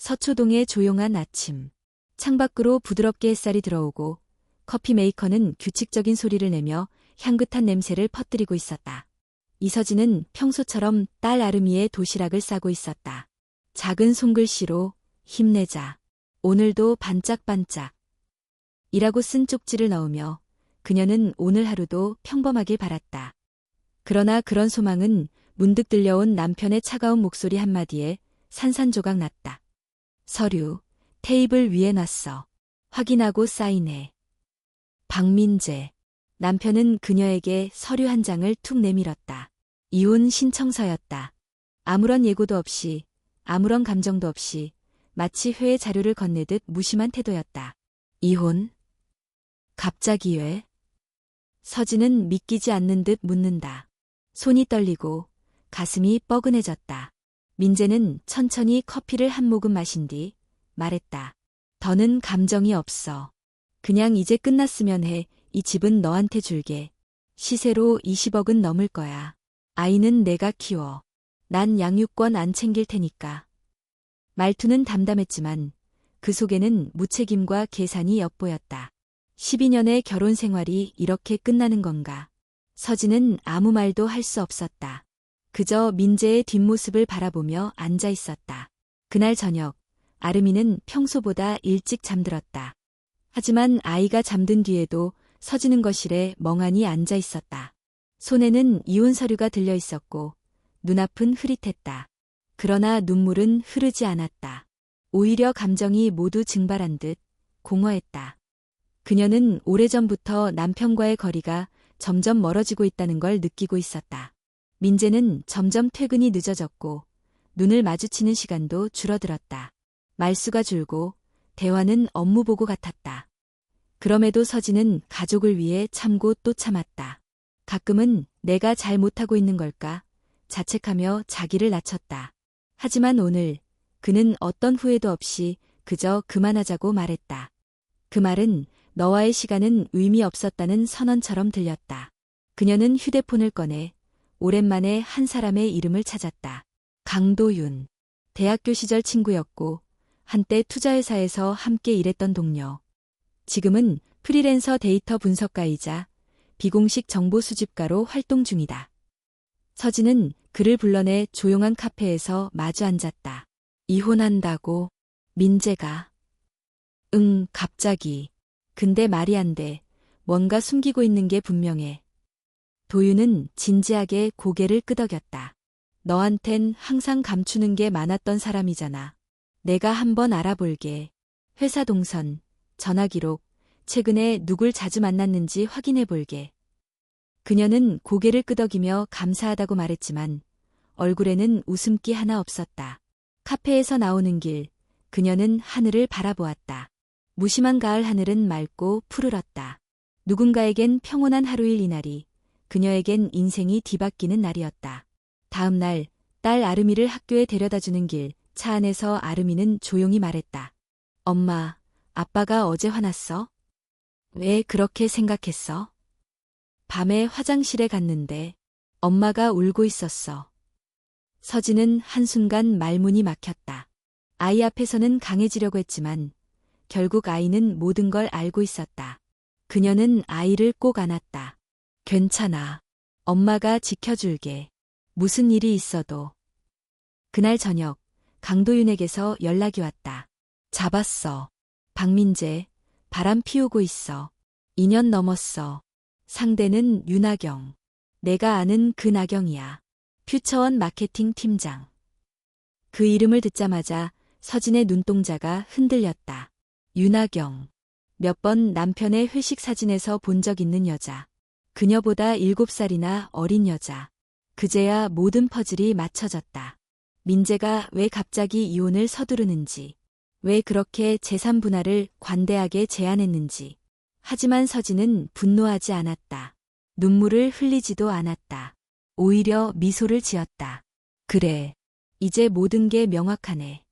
서초동의 조용한 아침. 창밖으로 부드럽게 햇살이 들어오고 커피 메이커는 규칙적인 소리를 내며 향긋한 냄새를 퍼뜨리고 있었다. 이서진은 평소처럼 딸 아름이의 도시락을 싸고 있었다. 작은 손글씨로 힘내자. 오늘도 반짝반짝. 이라고 쓴 쪽지를 넣으며 그녀는 오늘 하루도 평범하길 바랐다. 그러나 그런 소망은 문득 들려온 남편의 차가운 목소리 한마디에 산산조각 났다. 서류, 테이블 위에 놨어. 확인하고 사인해. 박민재. 남편은 그녀에게 서류 한 장을 툭 내밀었다. 이혼 신청서였다. 아무런 예고도 없이, 아무런 감정도 없이 마치 회의 자료를 건네듯 무심한 태도였다. 이혼? 갑자기 왜? 서진은 믿기지 않는 듯 묻는다. 손이 떨리고 가슴이 뻐근해졌다. 민재는 천천히 커피를 한 모금 마신 뒤 말했다. 더는 감정이 없어. 그냥 이제 끝났으면 해. 이 집은 너한테 줄게. 시세로 20억은 넘을 거야. 아이는 내가 키워. 난 양육권 안 챙길 테니까. 말투는 담담했지만 그 속에는 무책임과 계산이 엿보였다. 12년의 결혼 생활이 이렇게 끝나는 건가? 서진은 아무 말도 할 수 없었다. 그저 민재의 뒷모습을 바라보며 앉아 있었다. 그날 저녁, 아름이는 평소보다 일찍 잠들었다. 하지만 아이가 잠든 뒤에도 서진은 거실에 멍하니 앉아 있었다. 손에는 이혼 서류가 들려 있었고 눈앞은 흐릿했다. 그러나 눈물은 흐르지 않았다. 오히려 감정이 모두 증발한 듯 공허했다. 그녀는 오래전부터 남편과의 거리가 점점 멀어지고 있다는 걸 느끼고 있었다. 민재는 점점 퇴근이 늦어졌고 눈을 마주치는 시간도 줄어들었다. 말수가 줄고 대화는 업무 보고 같았다. 그럼에도 서진은 가족을 위해 참고 또 참았다. 가끔은 내가 잘 못하고 있는 걸까 자책하며 자기를 낮췄다. 하지만 오늘 그는 어떤 후회도 없이 그저 그만하자고 말했다. 그 말은 너와의 시간은 의미 없었다는 선언처럼 들렸다. 그녀는 휴대폰을 꺼내 오랜만에 한 사람의 이름을 찾았다. 강도윤. 대학교 시절 친구였고 한때 투자회사에서 함께 일했던 동료. 지금은 프리랜서 데이터 분석가이자 비공식 정보 수집가로 활동 중이다. 서진은 그를 불러내 조용한 카페에서 마주 앉았다. 이혼한다고? 민재가. 응, 갑자기. 근데 말이 안 돼. 뭔가 숨기고 있는 게 분명해. 도윤은 진지하게 고개를 끄덕였다. 너한텐 항상 감추는 게 많았던 사람이잖아. 내가 한번 알아볼게. 회사 동선, 전화 기록, 최근에 누굴 자주 만났는지 확인해 볼게. 그녀는 고개를 끄덕이며 감사하다고 말했지만 얼굴에는 웃음기 하나 없었다. 카페에서 나오는 길, 그녀는 하늘을 바라보았다. 무심한 가을 하늘은 맑고 푸르렀다. 누군가에겐 평온한 하루일 이날이, 그녀에겐 인생이 뒤바뀌는 날이었다. 다음 날, 딸 아름이를 학교에 데려다주는 길, 차 안에서 아름이는 조용히 말했다. 엄마, 아빠가 어제 화났어? 왜 그렇게 생각했어? 밤에 화장실에 갔는데 엄마가 울고 있었어. 서진은 한순간 말문이 막혔다. 아이 앞에서는 강해지려고 했지만 결국 아이는 모든 걸 알고 있었다. 그녀는 아이를 꼭 안았다. 괜찮아. 엄마가 지켜줄게. 무슨 일이 있어도. 그날 저녁, 강도윤에게서 연락이 왔다. 잡았어. 박민재, 바람 피우고 있어. 2년 넘었어. 상대는 윤하경. 내가 아는 그 나경이야. 퓨처원 마케팅 팀장. 그 이름을 듣자마자 서진의 눈동자가 흔들렸다. 윤하경. 몇 번 남편의 회식 사진에서 본 적 있는 여자. 그녀보다 7살이나 어린 여자. 그제야 모든 퍼즐이 맞춰졌다. 민재가 왜 갑자기 이혼을 서두르는지, 왜 그렇게 재산 분할을 관대하게 제안했는지. 하지만 서진은 분노하지 않았다. 눈물을 흘리지도 않았다. 오히려 미소를 지었다. 그래. 이제 모든 게 명확하네.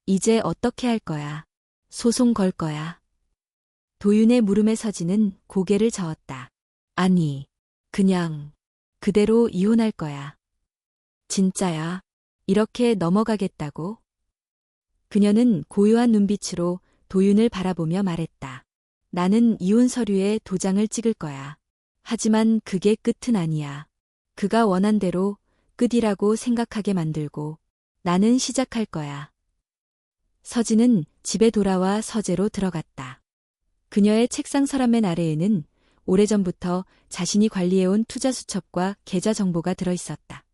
이제 어떻게 할 거야? 소송 걸 거야? 도윤의 물음에 서진은 고개를 저었다. 아니, 그냥 그대로 이혼할 거야. 진짜야? 이렇게 넘어가겠다고? 그녀는 고요한 눈빛으로 도윤을 바라보며 말했다. 나는 이혼 서류에 도장을 찍을 거야. 하지만 그게 끝은 아니야. 그가 원한 대로 끝이라고 생각하게 만들고 나는 시작할 거야. 서진은 집에 돌아와 서재로 들어갔다. 그녀의 책상 서랍맨 아래에는 오래전부터 자신이 관리해온 투자 수첩과 계좌 정보가 들어있었다.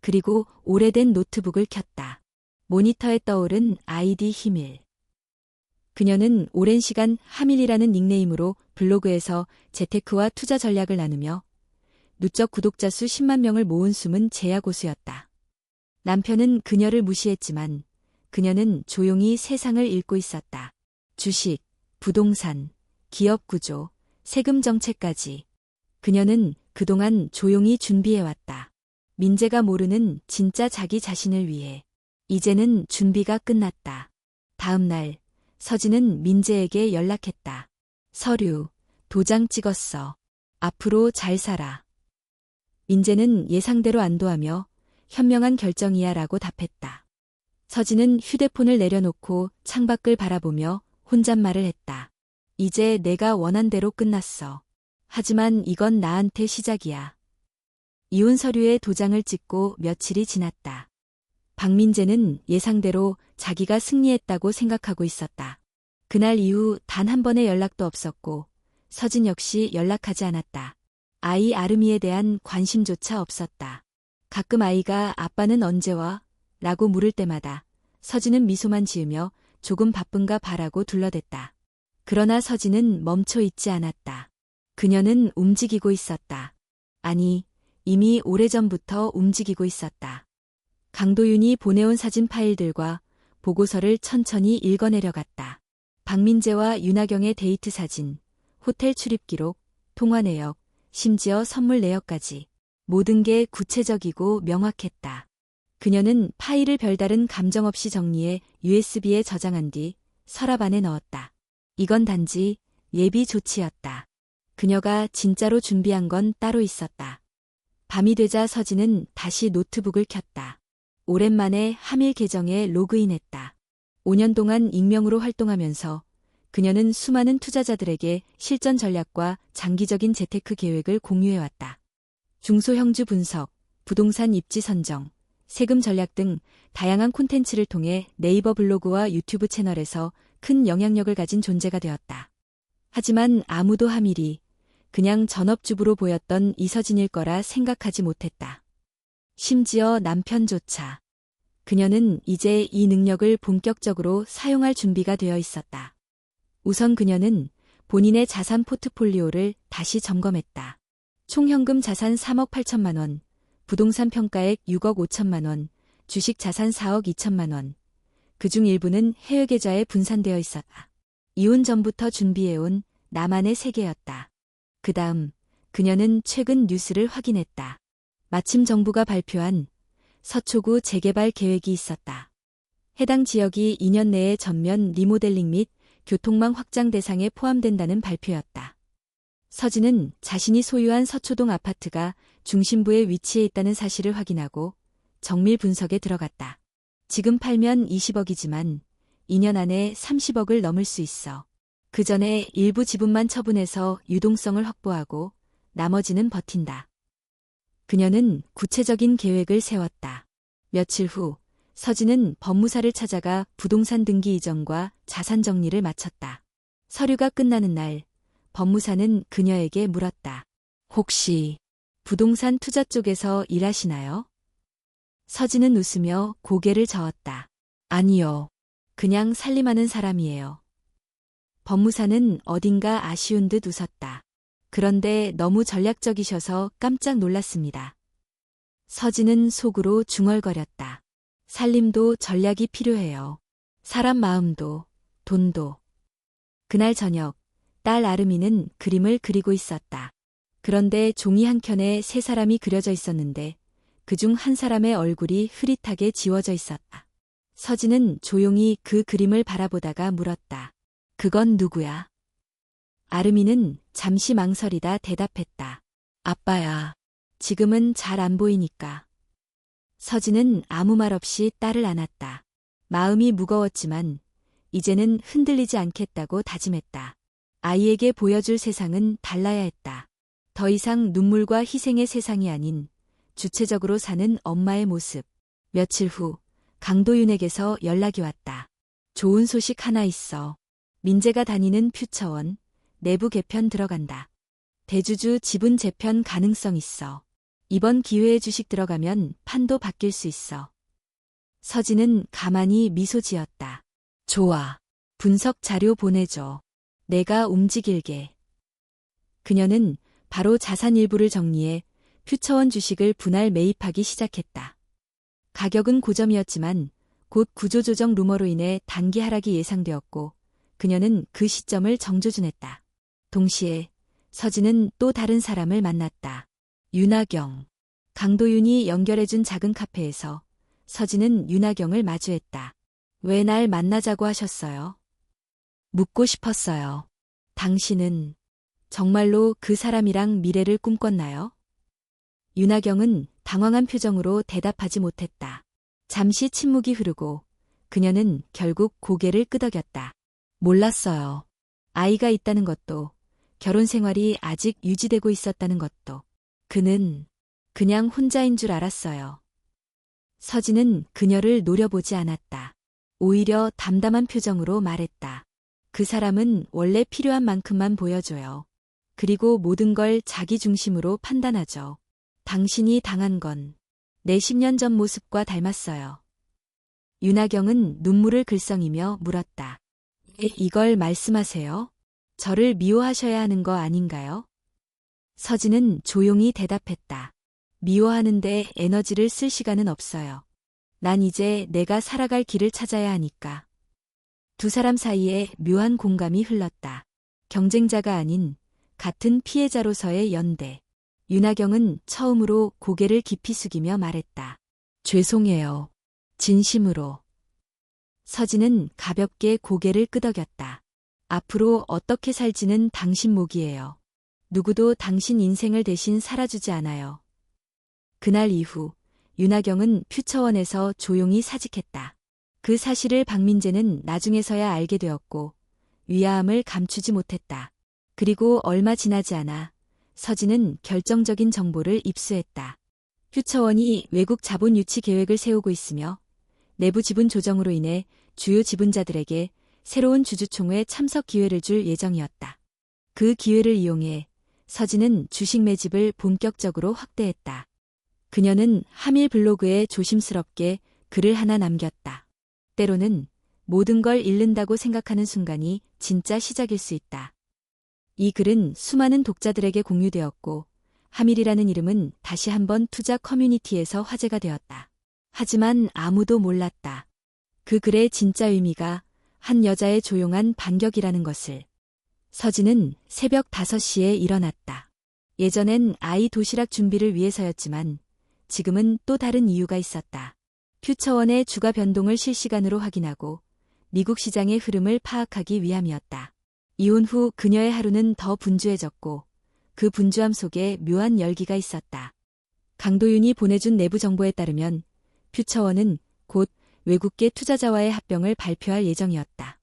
그리고 오래된 노트북을 켰다. 모니터에 떠오른 아이디 히밀. 그녀는 오랜 시간 하밀이라는 닉네임으로 블로그에서 재테크와 투자 전략을 나누며 누적 구독자 수 10만 명을 모은 숨은 제야 고수였다. 남편은 그녀를 무시했지만 그녀는 조용히 세상을 읽고 있었다. 주식, 부동산, 기업 구조, 세금 정책까지. 그녀는 그동안 조용히 준비해왔다. 민재가 모르는 진짜 자기 자신을 위해. 이제는 준비가 끝났다. 다음 날, 서진은 민재에게 연락했다. 서류, 도장 찍었어. 앞으로 잘 살아. 민재는 예상대로 안도하며 현명한 결정이야 라고 답했다. 서진은 휴대폰을 내려놓고 창밖을 바라보며 혼잣말을 했다. 이제 내가 원한 대로 끝났어. 하지만 이건 나한테 시작이야. 이혼 서류에 도장을 찍고 며칠이 지났다. 박민재는 예상대로 자기가 승리했다고 생각하고 있었다. 그날 이후 단 한 번의 연락도 없었고 서진 역시 연락하지 않았다. 아이 아름이에 대한 관심조차 없었다. 가끔 아이가 아빠는 언제 와? 라고 물을 때마다 서진은 미소만 지으며 조금 바쁜가 봐라고 둘러댔다. 그러나 서진은 멈춰 있지 않았다. 그녀는 움직이고 있었다. 아니, 이미 오래전부터 움직이고 있었다. 강도윤이 보내온 사진 파일들과 보고서를 천천히 읽어내려갔다. 박민재와 윤하경의 데이트 사진, 호텔 출입 기록, 통화 내역, 심지어 선물 내역까지. 모든 게 구체적이고 명확했다. 그녀는 파일을 별다른 감정 없이 정리해 USB에 저장한 뒤 서랍 안에 넣었다. 이건 단지 예비 조치였다. 그녀가 진짜로 준비한 건 따로 있었다. 밤이 되자 서진은 다시 노트북을 켰다. 오랜만에 하밀 계정에 로그인했다. 5년 동안 익명으로 활동하면서 그녀는 수많은 투자자들에게 실전 전략과 장기적인 재테크 계획을 공유해왔다. 중소형주 분석, 부동산 입지 선정, 세금 전략 등 다양한 콘텐츠를 통해 네이버 블로그와 유튜브 채널에서 큰 영향력을 가진 존재가 되었다. 하지만 아무도 하밀이 그냥 전업주부로 보였던 이서진일 거라 생각하지 못했다. 심지어 남편조차. 그녀는 이제 이 능력을 본격적으로 사용할 준비가 되어 있었다. 우선 그녀는 본인의 자산 포트폴리오를 다시 점검했다. 총 현금 자산 3억 8천만 원, 부동산 평가액 6억 5천만 원, 주식 자산 4억 2천만 원. 그중 일부는 해외 계좌에 분산되어 있었다. 이혼 전부터 준비해온 나만의 세계였다. 그 다음 그녀는 최근 뉴스를 확인했다. 마침 정부가 발표한 서초구 재개발 계획이 있었다. 해당 지역이 2년 내에 전면 리모델링 및 교통망 확장 대상에 포함된다는 발표였다. 서진은 자신이 소유한 서초동 아파트가 중심부에 위치해 있다는 사실을 확인하고 정밀 분석에 들어갔다. 지금 팔면 20억이지만 2년 안에 30억을 넘을 수 있어. 그 전에 일부 지분만 처분해서 유동성을 확보하고 나머지는 버틴다. 그녀는 구체적인 계획을 세웠다. 며칠 후 서진은 법무사를 찾아가 부동산 등기 이전과 자산 정리를 마쳤다. 서류가 끝나는 날 법무사는 그녀에게 물었다. 혹시 부동산 투자 쪽에서 일하시나요? 서진은 웃으며 고개를 저었다. 아니요. 그냥 살림하는 사람이에요. 법무사는 어딘가 아쉬운 듯 웃었다. 그런데 너무 전략적이셔서 깜짝 놀랐습니다. 서진은 속으로 중얼거렸다. 살림도 전략이 필요해요. 사람 마음도, 돈도. 그날 저녁, 딸 아름이는 그림을 그리고 있었다. 그런데 종이 한 켠에 세 사람이 그려져 있었는데 그중 한 사람의 얼굴이 흐릿하게 지워져 있었다. 서진은 조용히 그 그림을 바라보다가 물었다. 그건 누구야? 아름이는 잠시 망설이다 대답했다. 아빠야. 지금은 잘 안 보이니까. 서진은 아무 말 없이 딸을 안았다. 마음이 무거웠지만 이제는 흔들리지 않겠다고 다짐했다. 아이에게 보여줄 세상은 달라야 했다. 더 이상 눈물과 희생의 세상이 아닌 주체적으로 사는 엄마의 모습. 며칠 후 강도윤에게서 연락이 왔다. 좋은 소식 하나 있어. 민재가 다니는 퓨처원 내부 개편 들어간다. 대주주 지분 재편 가능성 있어. 이번 기회에 주식 들어가면 판도 바뀔 수 있어. 서진은 가만히 미소 지었다. 좋아. 분석 자료 보내줘. 내가 움직일게. 그녀는 바로 자산 일부를 정리해 퓨처원 주식을 분할 매입하기 시작했다. 가격은 고점이었지만 곧 구조조정 루머로 인해 단기 하락이 예상되었고 그녀는 그 시점을 정조준했다. 동시에 서진은 또 다른 사람을 만났다. 윤하경. 강도윤이 연결해준 작은 카페에서 서진은 윤하경을 마주했다. 왜 날 만나자고 하셨어요? 묻고 싶었어요. 당신은 정말로 그 사람이랑 미래를 꿈꿨나요? 윤하경은 당황한 표정으로 대답하지 못했다. 잠시 침묵이 흐르고 그녀는 결국 고개를 끄덕였다. 몰랐어요. 아이가 있다는 것도, 결혼 생활이 아직 유지되고 있었다는 것도. 그는 그냥 혼자인 줄 알았어요. 서진은 그녀를 노려보지 않았다. 오히려 담담한 표정으로 말했다. 그 사람은 원래 필요한 만큼만 보여줘요. 그리고 모든 걸 자기 중심으로 판단하죠. 당신이 당한 건 내 10년 전 모습과 닮았어요. 윤하경은 눈물을 글썽이며 물었다. 이걸 말씀하세요? 저를 미워하셔야 하는 거 아닌가요? 서진은 조용히 대답했다. 미워하는데 에너지를 쓸 시간은 없어요. 난 이제 내가 살아갈 길을 찾아야 하니까. 두 사람 사이에 묘한 공감이 흘렀다. 경쟁자가 아닌 같은 피해자로서의 연대. 윤하경은 처음으로 고개를 깊이 숙이며 말했다. 죄송해요. 진심으로. 서진은 가볍게 고개를 끄덕였다. 앞으로 어떻게 살지는 당신 몫이에요. 누구도 당신 인생을 대신 살아주지 않아요. 그날 이후 윤하경은 퓨처원에서 조용히 사직했다. 그 사실을 박민재는 나중에서야 알게 되었고 위화함을 감추지 못했다. 그리고 얼마 지나지 않아 서진은 결정적인 정보를 입수했다. 퓨처원이 외국 자본 유치 계획을 세우고 있으며 내부 지분 조정으로 인해 주요 지분자들에게 새로운 주주총회 참석 기회를 줄 예정이었다. 그 기회를 이용해 서진은 주식 매집을 본격적으로 확대했다. 그녀는 하밀 블로그에 조심스럽게 글을 하나 남겼다. 때로는 모든 걸 잃는다고 생각하는 순간이 진짜 시작일 수 있다. 이 글은 수많은 독자들에게 공유되었고 하밀이라는 이름은 다시 한번 투자 커뮤니티에서 화제가 되었다. 하지만 아무도 몰랐다. 그 글의 진짜 의미가 한 여자의 조용한 반격이라는 것을. 서진은 새벽 5시에 일어났다. 예전엔 아이 도시락 준비를 위해서였지만 지금은 또 다른 이유가 있었다. 퓨처원의 주가 변동을 실시간으로 확인하고 미국 시장의 흐름을 파악하기 위함이었다. 이혼 후 그녀의 하루는 더 분주해졌고 그 분주함 속에 묘한 열기가 있었다. 강도윤이 보내준 내부 정보에 따르면 퓨처원은 곧 외국계 투자자와의 합병을 발표할 예정이었다.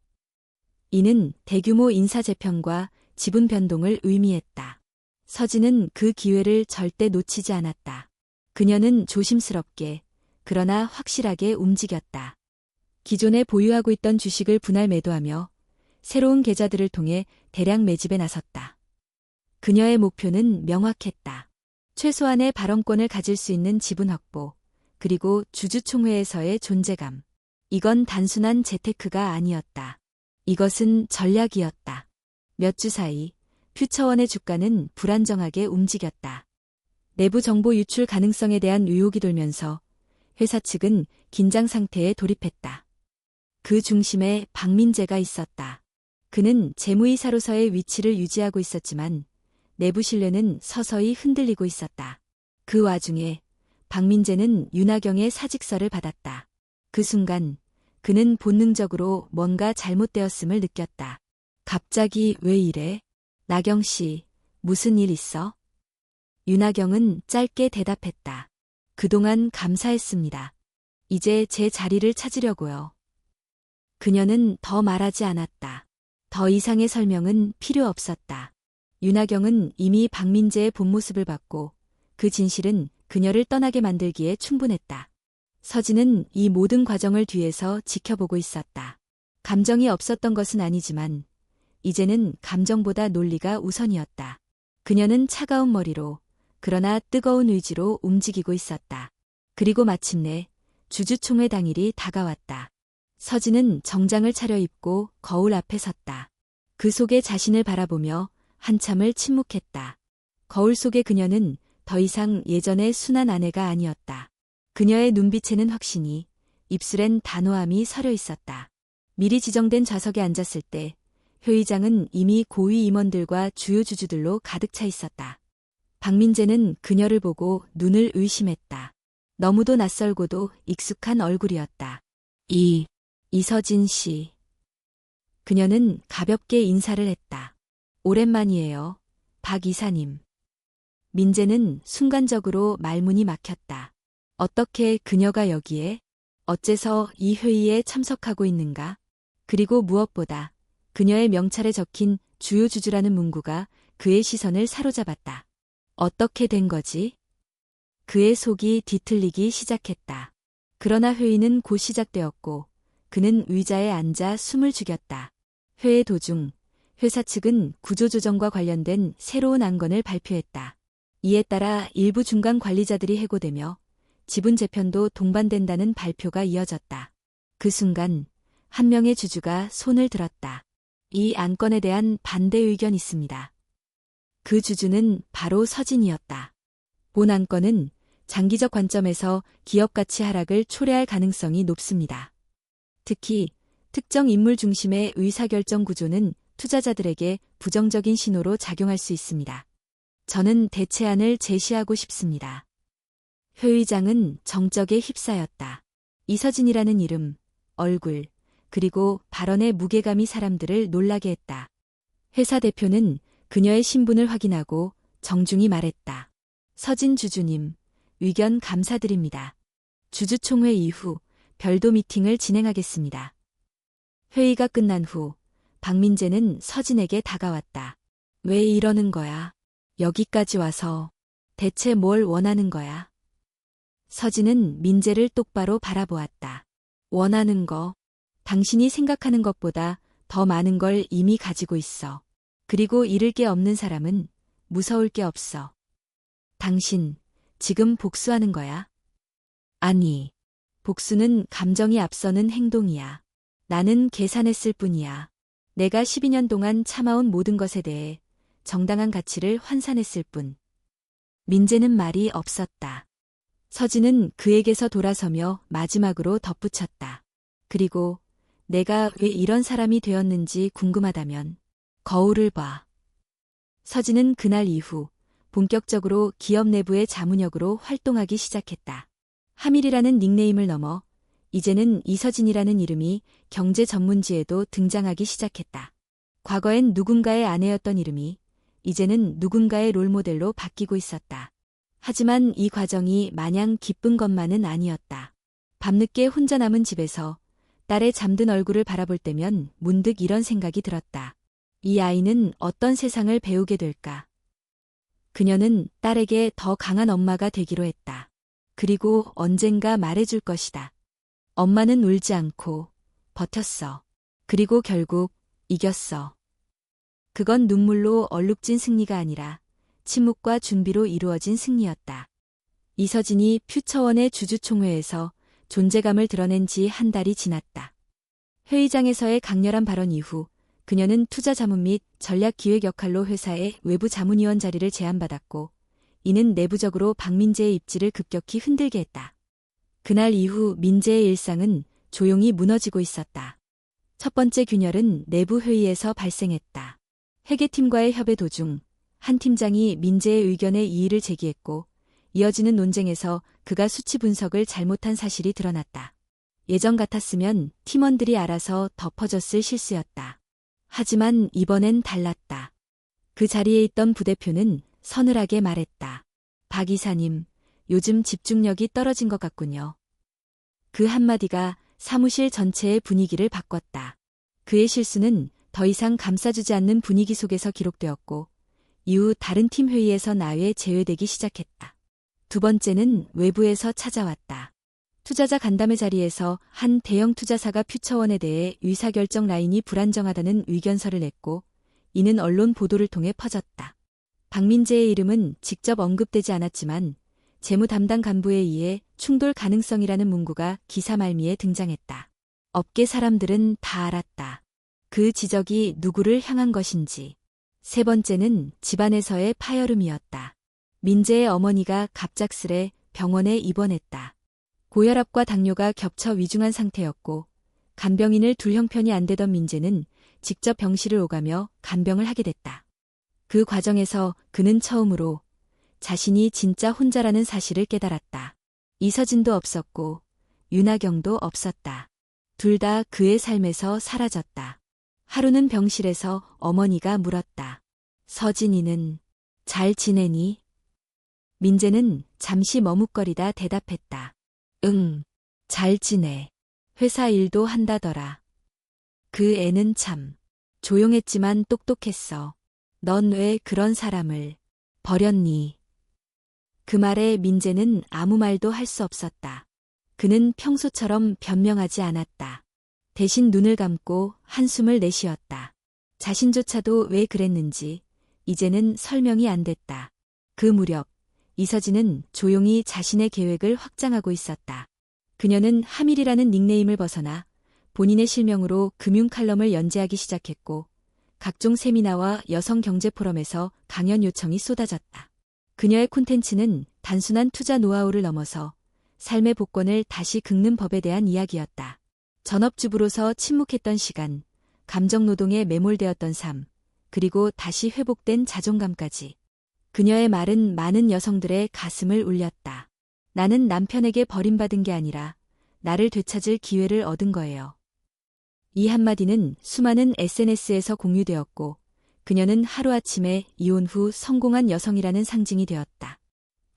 이는 대규모 인사 재편과 지분 변동을 의미했다. 서진은 그 기회를 절대 놓치지 않았다. 그녀는 조심스럽게 그러나 확실하게 움직였다. 기존에 보유하고 있던 주식을 분할 매도하며 새로운 계좌들을 통해 대량 매집에 나섰다. 그녀의 목표는 명확했다. 최소한의 발언권을 가질 수 있는 지분 확보, 그리고 주주총회에서의 존재감. 이건 단순한 재테크가 아니었다. 이것은 전략이었다. 몇 주 사이 퓨처원의 주가는 불안정하게 움직였다. 내부 정보 유출 가능성에 대한 의혹이 돌면서 회사 측은 긴장 상태에 돌입했다. 그 중심에 박민재가 있었다. 그는 재무이사로서의 위치를 유지하고 있었지만 내부 신뢰는 서서히 흔들리고 있었다. 그 와중에 박민재는 윤하경의 사직서를 받았다. 그 순간 그는 본능적으로 뭔가 잘못되었음을 느꼈다. 갑자기 왜 이래? 나경 씨, 무슨 일 있어? 윤하경은 짧게 대답했다. 그동안 감사했습니다. 이제 제 자리를 찾으려고요. 그녀는 더 말하지 않았다. 더 이상의 설명은 필요 없었다. 윤하경은 이미 박민재의 본 모습을 봤고 그 진실은 그녀를 떠나게 만들기에 충분했다. 서진은 이 모든 과정을 뒤에서 지켜보고 있었다. 감정이 없었던 것은 아니지만 이제는 감정보다 논리가 우선이었다. 그녀는 차가운 머리로 그러나 뜨거운 의지로 움직이고 있었다. 그리고 마침내 주주총회 당일이 다가왔다. 서진은 정장을 차려입고 거울 앞에 섰다. 그 속에 자신을 바라보며 한참을 침묵했다. 거울 속의 그녀는 더 이상 예전의 순한 아내가 아니었다. 그녀의 눈빛에는 확신이, 입술엔 단호함이 서려 있었다. 미리 지정된 좌석에 앉았을 때 회의장은 이미 고위 임원들과 주요 주주들로 가득 차 있었다. 박민재는 그녀를 보고 눈을 의심했다. 너무도 낯설고도 익숙한 얼굴이었다. 이서진 씨. 그녀는 가볍게 인사를 했다. 오랜만이에요, 박 이사님. 민재는 순간적으로 말문이 막혔다. 어떻게 그녀가 여기에? 어째서 이 회의에 참석하고 있는가? 그리고 무엇보다 그녀의 명찰에 적힌 주요 주주라는 문구가 그의 시선을 사로잡았다. 어떻게 된 거지? 그의 속이 뒤틀리기 시작했다. 그러나 회의는 곧 시작되었고 그는 의자에 앉아 숨을 죽였다. 회의 도중 회사 측은 구조조정과 관련된 새로운 안건을 발표했다. 이에 따라 일부 중간 관리자들이 해고되며 지분 재편도 동반된다는 발표가 이어졌다. 그 순간 한 명의 주주가 손을 들었다. 이 안건에 대한 반대 의견 있습니다. 그 주주는 바로 서진이었다. 본 안건은 장기적 관점에서 기업 가치 하락을 초래할 가능성이 높습니다. 특히 특정 인물 중심의 의사결정 구조는 투자자들에게 부정적인 신호로 작용할 수 있습니다. 저는 대체안을 제시하고 싶습니다. 회의장은 정적에 휩싸였다. 이서진이라는 이름, 얼굴, 그리고 발언의 무게감이 사람들을 놀라게 했다. 회사 대표는 그녀의 신분을 확인하고 정중히 말했다. 서진 주주님, 의견 감사드립니다. 주주총회 이후 별도 미팅을 진행하겠습니다. 회의가 끝난 후 박민재는 서진에게 다가왔다. 왜 이러는 거야? 여기까지 와서 대체 뭘 원하는 거야? 서진은 민재를 똑바로 바라보았다. 원하는 거, 당신이 생각하는 것보다 더 많은 걸 이미 가지고 있어. 그리고 잃을 게 없는 사람은 무서울 게 없어. 당신, 지금 복수하는 거야? 아니, 복수는 감정이 앞서는 행동이야. 나는 계산했을 뿐이야. 내가 12년 동안 참아온 모든 것에 대해 정당한 가치를 환산했을 뿐. 민재는 말이 없었다. 서진은 그에게서 돌아서며 마지막으로 덧붙였다. 그리고 내가 왜 이런 사람이 되었는지 궁금하다면 거울을 봐. 서진은 그날 이후 본격적으로 기업 내부의 자문역으로 활동하기 시작했다. 하밀이라는 닉네임을 넘어 이제는 이서진이라는 이름이 경제 전문지에도 등장하기 시작했다. 과거엔 누군가의 아내였던 이름이 이제는 누군가의 롤모델로 바뀌고 있었다. 하지만 이 과정이 마냥 기쁜 것만은 아니었다. 밤늦게 혼자 남은 집에서 딸의 잠든 얼굴을 바라볼 때면 문득 이런 생각이 들었다. 이 아이는 어떤 세상을 배우게 될까? 그녀는 딸에게 더 강한 엄마가 되기로 했다. 그리고 언젠가 말해줄 것이다. 엄마는 울지 않고 버텼어. 그리고 결국 이겼어. 그건 눈물로 얼룩진 승리가 아니라 침묵과 준비로 이루어진 승리였다. 이서진이 퓨처원의 주주총회에서 존재감을 드러낸 지 한 달이 지났다. 회의장에서의 강렬한 발언 이후 그녀는 투자 자문 및 전략 기획 역할로 회사의 외부 자문위원 자리를 제안받았고 이는 내부적으로 박민재의 입지를 급격히 흔들게 했다. 그날 이후 민재의 일상은 조용히 무너지고 있었다. 첫 번째 균열은 내부 회의에서 발생했다. 회계팀과의 협의 도중 한 팀장이 민재의 의견에 이의를 제기했고 이어지는 논쟁에서 그가 수치 분석을 잘못한 사실이 드러났다. 예전 같았으면 팀원들이 알아서 덮어줬을 실수였다. 하지만 이번엔 달랐다. 그 자리에 있던 부대표는 서늘하게 말했다. 박 이사님, 요즘 집중력이 떨어진 것 같군요. 그 한마디가 사무실 전체의 분위기를 바꿨다. 그의 실수는 더 이상 감싸주지 않는 분위기 속에서 기록되었고, 이후 다른 팀 회의에서 나외 제외되기 시작했다. 두 번째는 외부에서 찾아왔다. 투자자 간담회 자리에서 한 대형 투자사가 퓨처원에 대해 의사결정 라인이 불안정하다는 의견서를 냈고, 이는 언론 보도를 통해 퍼졌다. 박민재의 이름은 직접 언급되지 않았지만 재무 담당 간부에 의해 충돌 가능성이라는 문구가 기사 말미에 등장했다. 업계 사람들은 다 알았다. 그 지적이 누구를 향한 것인지. 세 번째는 집안에서의 파열음이었다. 민재의 어머니가 갑작스레 병원에 입원했다. 고혈압과 당뇨가 겹쳐 위중한 상태였고, 간병인을 둘 형편이 안 되던 민재는 직접 병실을 오가며 간병을 하게 됐다. 그 과정에서 그는 처음으로 자신이 진짜 혼자라는 사실을 깨달았다. 이서진도 없었고 윤하경도 없었다. 둘 다 그의 삶에서 사라졌다. 하루는 병실에서 어머니가 물었다. 서진이는 잘 지내니? 민재는 잠시 머뭇거리다 대답했다. 응, 잘 지내. 회사 일도 한다더라. 그 애는 참 조용했지만 똑똑했어. 넌 왜 그런 사람을 버렸니? 그 말에 민재는 아무 말도 할 수 없었다. 그는 평소처럼 변명하지 않았다. 대신 눈을 감고 한숨을 내쉬었다. 자신조차도 왜 그랬는지 이제는 설명이 안 됐다. 그 무렵 이서진은 조용히 자신의 계획을 확장하고 있었다. 그녀는 하밀이라는 닉네임을 벗어나 본인의 실명으로 금융 칼럼을 연재하기 시작했고, 각종 세미나와 여성 경제 포럼에서 강연 요청이 쏟아졌다. 그녀의 콘텐츠는 단순한 투자 노하우를 넘어서 삶의 복권을 다시 긁는 법에 대한 이야기였다. 전업주부로서 침묵했던 시간, 감정노동에 매몰되었던 삶, 그리고 다시 회복된 자존감까지. 그녀의 말은 많은 여성들의 가슴을 울렸다. 나는 남편에게 버림받은 게 아니라 나를 되찾을 기회를 얻은 거예요. 이 한마디는 수많은 SNS에서 공유되었고, 그녀는 하루아침에 이혼 후 성공한 여성이라는 상징이 되었다.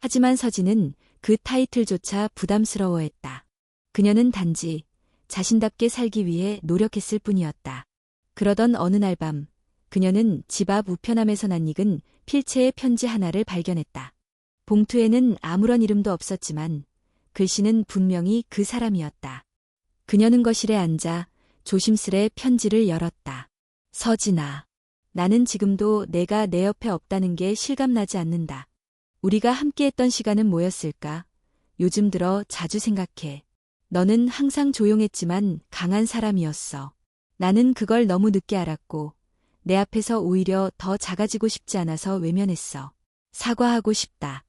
하지만 서진은 그 타이틀조차 부담스러워했다. 그녀는 단지 자신답게 살기 위해 노력했을 뿐이었다. 그러던 어느 날 밤, 그녀는 집 앞 우편함에서 낯익은 필체의 편지 하나를 발견했다. 봉투에는 아무런 이름도 없었지만 글씨는 분명히 그 사람이었다. 그녀는 거실에 앉아 조심스레 편지를 열었다. 서진아, 나는 지금도 내가 내 옆에 없다는 게 실감나지 않는다. 우리가 함께했던 시간은 뭐였을까? 요즘 들어 자주 생각해. 너는 항상 조용했지만 강한 사람이었어. 나는 그걸 너무 늦게 알았고 내 앞에서 오히려 더 작아지고 싶지 않아서 외면했어. 사과하고 싶다.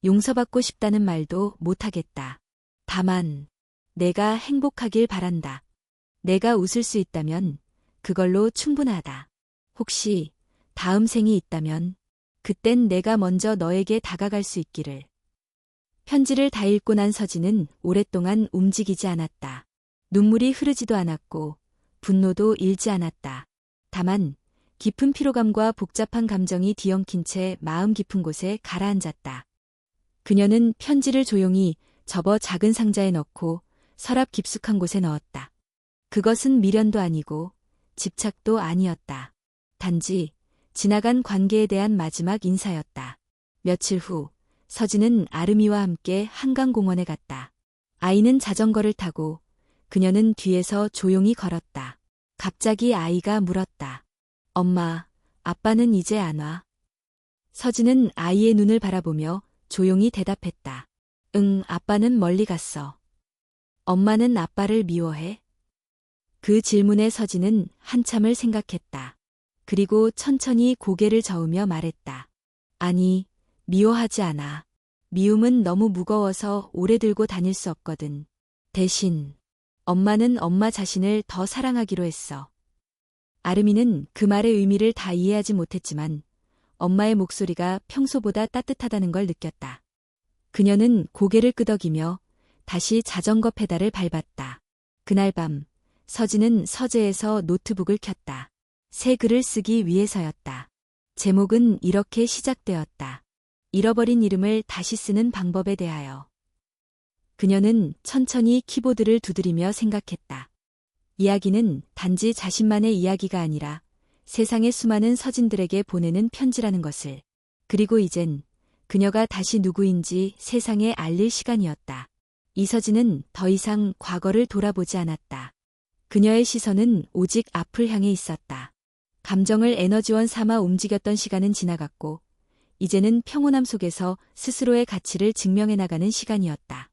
용서받고 싶다는 말도 못하겠다. 다만 내가 행복하길 바란다. 내가 웃을 수 있다면 그걸로 충분하다. 혹시 다음 생이 있다면 그땐 내가 먼저 너에게 다가갈 수 있기를. 편지를 다 읽고 난 서진은 오랫동안 움직이지 않았다. 눈물이 흐르지도 않았고 분노도 일지 않았다. 다만 깊은 피로감과 복잡한 감정이 뒤엉킨 채 마음 깊은 곳에 가라앉았다. 그녀는 편지를 조용히 접어 작은 상자에 넣고 서랍 깊숙한 곳에 넣었다. 그것은 미련도 아니고 집착도 아니었다. 단지 지나간 관계에 대한 마지막 인사였다. 며칠 후 서진은 아름이와 함께 한강공원에 갔다. 아이는 자전거를 타고 그녀는 뒤에서 조용히 걸었다. 갑자기 아이가 물었다. 엄마, 아빠는 이제 안 와? 서진은 아이의 눈을 바라보며 조용히 대답했다. 응, 아빠는 멀리 갔어. 엄마는 아빠를 미워해? 그 질문에 서진은 한참을 생각했다. 그리고 천천히 고개를 저으며 말했다. 아니, 미워하지 않아. 미움은 너무 무거워서 오래 들고 다닐 수 없거든. 대신 엄마는 엄마 자신을 더 사랑하기로 했어. 아름이는 그 말의 의미를 다 이해하지 못했지만 엄마의 목소리가 평소보다 따뜻하다는 걸 느꼈다. 그녀는 고개를 끄덕이며 다시 자전거 페달을 밟았다. 그날 밤 서진은 서재에서 노트북을 켰다. 새 글을 쓰기 위해서였다. 제목은 이렇게 시작되었다. 잃어버린 이름을 다시 쓰는 방법에 대하여. 그녀는 천천히 키보드를 두드리며 생각했다. 이야기는 단지 자신만의 이야기가 아니라 세상의 수많은 서진들에게 보내는 편지라는 것을. 그리고 이젠 그녀가 다시 누구인지 세상에 알릴 시간이었다. 이서진은 더 이상 과거를 돌아보지 않았다. 그녀의 시선은 오직 앞을 향해 있었다. 감정을 에너지원 삼아 움직였던 시간은 지나갔고, 이제는 평온함 속에서 스스로의 가치를 증명해 나가는 시간이었다.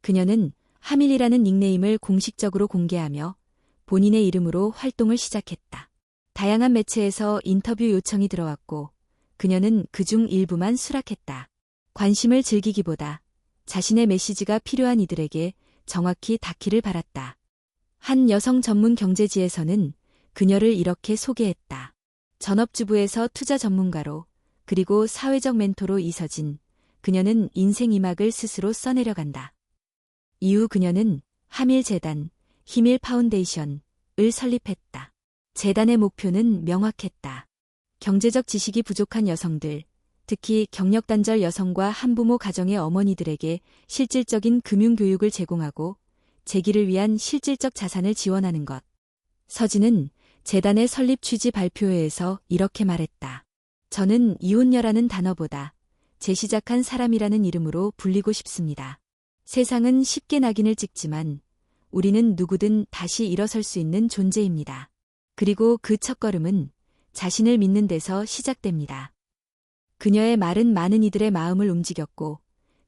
그녀는 하밀이라는 닉네임을 공식적으로 공개하며 본인의 이름으로 활동을 시작했다. 다양한 매체에서 인터뷰 요청이 들어왔고, 그녀는 그중 일부만 수락했다. 관심을 즐기기보다 자신의 메시지가 필요한 이들에게 정확히 닿기를 바랐다. 한 여성 전문 경제지에서는 그녀를 이렇게 소개했다. 전업주부에서 투자 전문가로, 그리고 사회적 멘토로 이서진. 그녀는 인생 이막을 스스로 써내려간다. 이후 그녀는 하밀재단, 히밀 파운데이션을 설립했다. 재단의 목표는 명확했다. 경제적 지식이 부족한 여성들, 특히 경력단절 여성과 한부모 가정의 어머니들에게 실질적인 금융교육을 제공하고 재기를 위한 실질적 자산을 지원하는 것. 서진은 재단의 설립 취지 발표회에서 이렇게 말했다. 저는 이혼녀라는 단어보다 재시작한 사람이라는 이름으로 불리고 싶습니다. 세상은 쉽게 낙인을 찍지만 우리는 누구든 다시 일어설 수 있는 존재입니다. 그리고 그 첫걸음은 자신을 믿는 데서 시작됩니다. 그녀의 말은 많은 이들의 마음을 움직였고,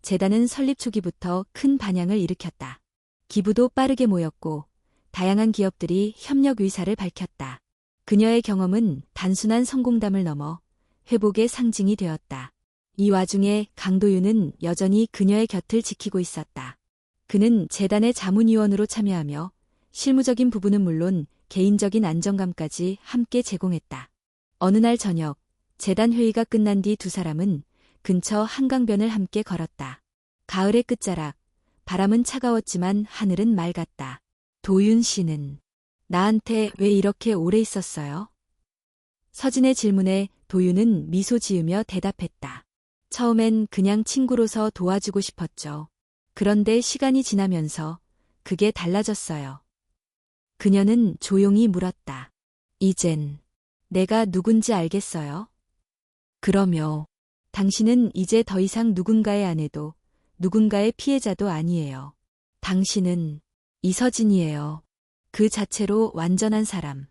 재단은 설립 초기부터 큰 반향을 일으켰다. 기부도 빠르게 모였고, 다양한 기업들이 협력 의사를 밝혔다. 그녀의 경험은 단순한 성공담을 넘어 회복의 상징이 되었다. 이 와중에 강도윤은 여전히 그녀의 곁을 지키고 있었다. 그는 재단의 자문위원으로 참여하며 실무적인 부분은 물론 개인적인 안정감까지 함께 제공했다. 어느 날 저녁, 재단 회의가 끝난 뒤 두 사람은 근처 한강변을 함께 걸었다. 가을의 끝자락, 바람은 차가웠지만 하늘은 맑았다. 도윤 씨는 나한테 왜 이렇게 오래 있었어요? 서진의 질문에 도윤은 미소 지으며 대답했다. 처음엔 그냥 친구로서 도와주고 싶었죠. 그런데 시간이 지나면서 그게 달라졌어요. 그녀는 조용히 물었다. 이젠 내가 누군지 알겠어요? 그러며 당신은 이제 더 이상 누군가의 아내도 누군가의 피해자도 아니에요. 당신은 이서진이에요. 그 자체로 완전한 사람.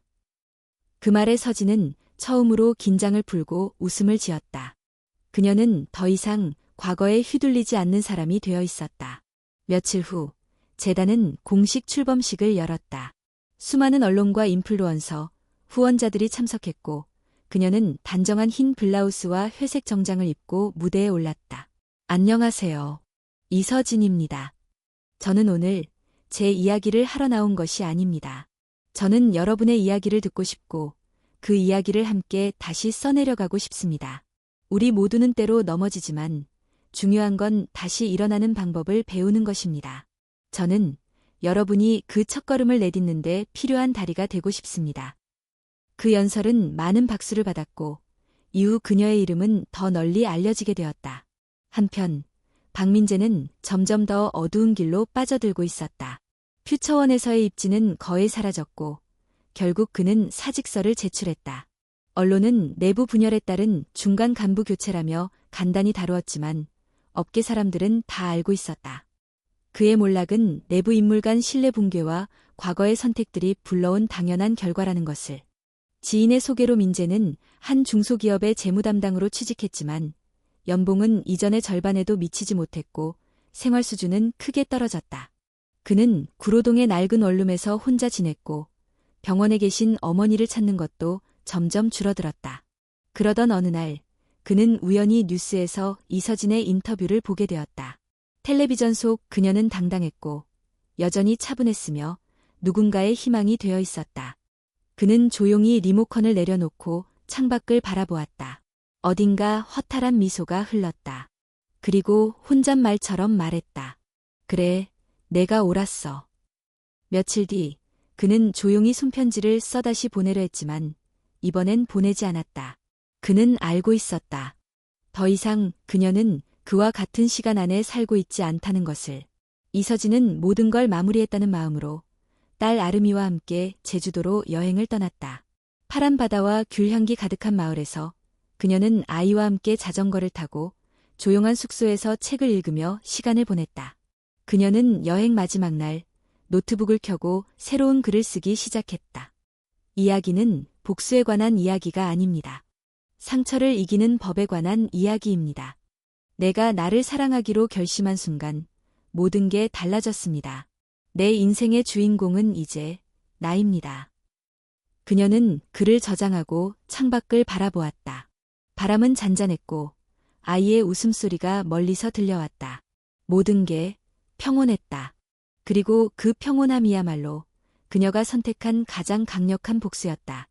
그 말에 서진은 처음으로 긴장을 풀고 웃음을 지었다. 그녀는 더 이상 과거에 휘둘리지 않는 사람이 되어 있었다. 며칠 후, 재단은 공식 출범식을 열었다. 수많은 언론과 인플루언서, 후원자들이 참석했고, 그녀는 단정한 흰 블라우스와 회색 정장을 입고 무대에 올랐다. 안녕하세요. 이서진입니다. 저는 오늘 제 이야기를 하러 나온 것이 아닙니다. 저는 여러분의 이야기를 듣고 싶고, 그 이야기를 함께 다시 써내려가고 싶습니다. 우리 모두는 때로 넘어지지만 중요한 건 다시 일어나는 방법을 배우는 것입니다. 저는 여러분이 그 첫걸음을 내딛는데 필요한 다리가 되고 싶습니다. 그 연설은 많은 박수를 받았고 이후 그녀의 이름은 더 널리 알려지게 되었다. 한편 박민재는 점점 더 어두운 길로 빠져들고 있었다. 퓨처원에서의 입지는 거의 사라졌고 결국 그는 사직서를 제출했다. 언론은 내부 분열에 따른 중간 간부 교체라며 간단히 다루었지만 업계 사람들은 다 알고 있었다. 그의 몰락은 내부 인물 간 신뢰 붕괴와 과거의 선택들이 불러온 당연한 결과라는 것을. 지인의 소개로 민재는 한 중소기업의 재무담당으로 취직했지만 연봉은 이전의 절반에도 미치지 못했고 생활 수준은 크게 떨어졌다. 그는 구로동의 낡은 원룸에서 혼자 지냈고 병원에 계신 어머니를 찾는 것도 점점 줄어들었다. 그러던 어느 날 그는 우연히 뉴스에서 이서진의 인터뷰를 보게 되었다. 텔레비전 속 그녀는 당당했고 여전히 차분했으며 누군가의 희망이 되어 있었다. 그는 조용히 리모컨을 내려놓고 창밖을 바라보았다. 어딘가 허탈한 미소가 흘렀다. 그리고 혼잣말처럼 말했다. 그래, 내가 옳았어. 며칠 뒤 그는 조용히 손편지를 써다시 보내려 했지만 이번엔 보내지 않았다. 그는 알고 있었다. 더 이상 그녀는 그와 같은 시간 안에 살고 있지 않다는 것을. 이서진은 모든 걸 마무리했다는 마음으로 딸 아름이와 함께 제주도로 여행을 떠났다. 파란 바다와 귤향기 가득한 마을에서 그녀는 아이와 함께 자전거를 타고 조용한 숙소에서 책을 읽으며 시간을 보냈다. 그녀는 여행 마지막 날 노트북을 켜고 새로운 글을 쓰기 시작했다. 이야기는 복수에 관한 이야기가 아닙니다. 상처를 이기는 법에 관한 이야기입니다. 내가 나를 사랑하기로 결심한 순간 모든 게 달라졌습니다. 내 인생의 주인공은 이제 나입니다. 그녀는 글을 저장하고 창밖을 바라보았다. 바람은 잔잔했고 아이의 웃음소리가 멀리서 들려왔다. 모든 게 평온했다. 그리고 그 평온함이야말로 그녀가 선택한 가장 강력한 복수였다.